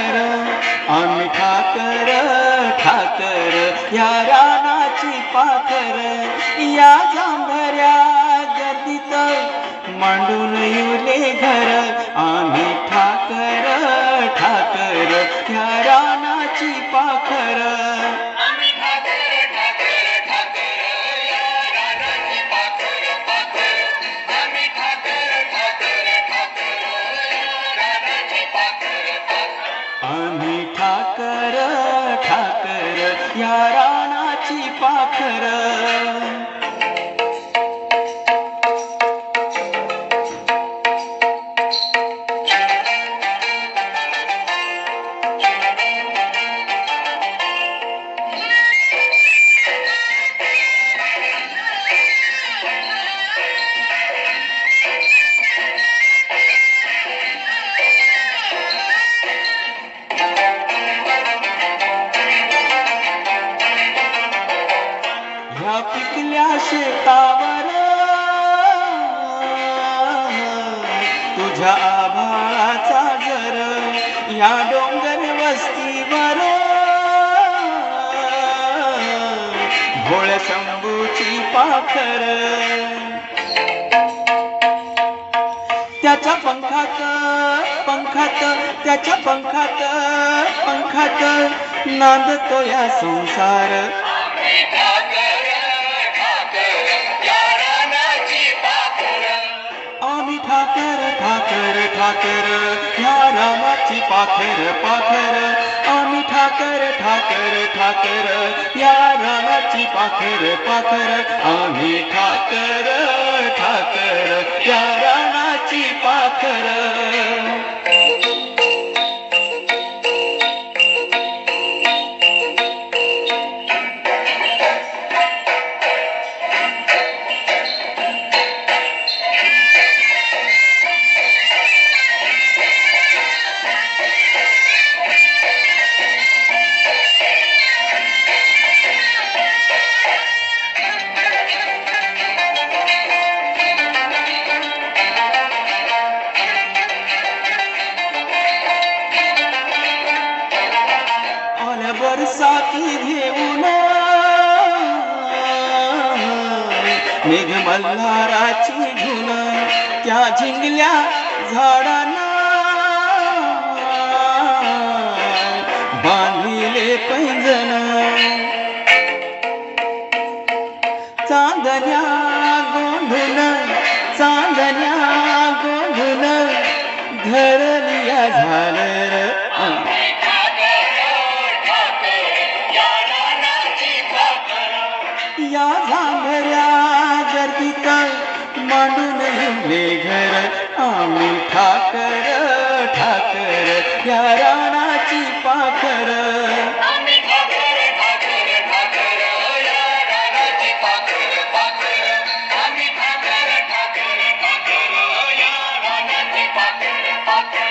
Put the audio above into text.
पाखर आम्ही ठाकर ठाकर या रानाची पाखर या जांभऱ्या गर्दीत मांडून येऊले घर आम्ही ठाकर ठाकर या रानाची पाखर आम्ही ठाकर ठाकर या रानाची पाखर ह्या पिकल्या शेतावर तुझ्या आभाळाचा जर या डोंगर वस्तीवर भोळ शंभूची पाखर त्याच्या पंखात पंखात त्याच्या पंखात पंखात नांदतो या संसार आम्ही ठाकर ठाकर ठाकर या रानाची पाखर पाखर आम्ही ठाकर ठाकर ठाकर या रानाची पाखर पाखर आम्ही ठाकर ठाकर या रानाची पाखर बरसाती घेऊन मेघ मल्हाराची धुन त्या झिंगल्या झाडांना बांधिले पैंजण चांदण्या गोंधून चांदण्या गोंधून धरलिया झालर या जांभऱ्या गर्दीत मांडून येऊले घर आम्ही ठाकर ठाकर या रानाची पाखर पाखर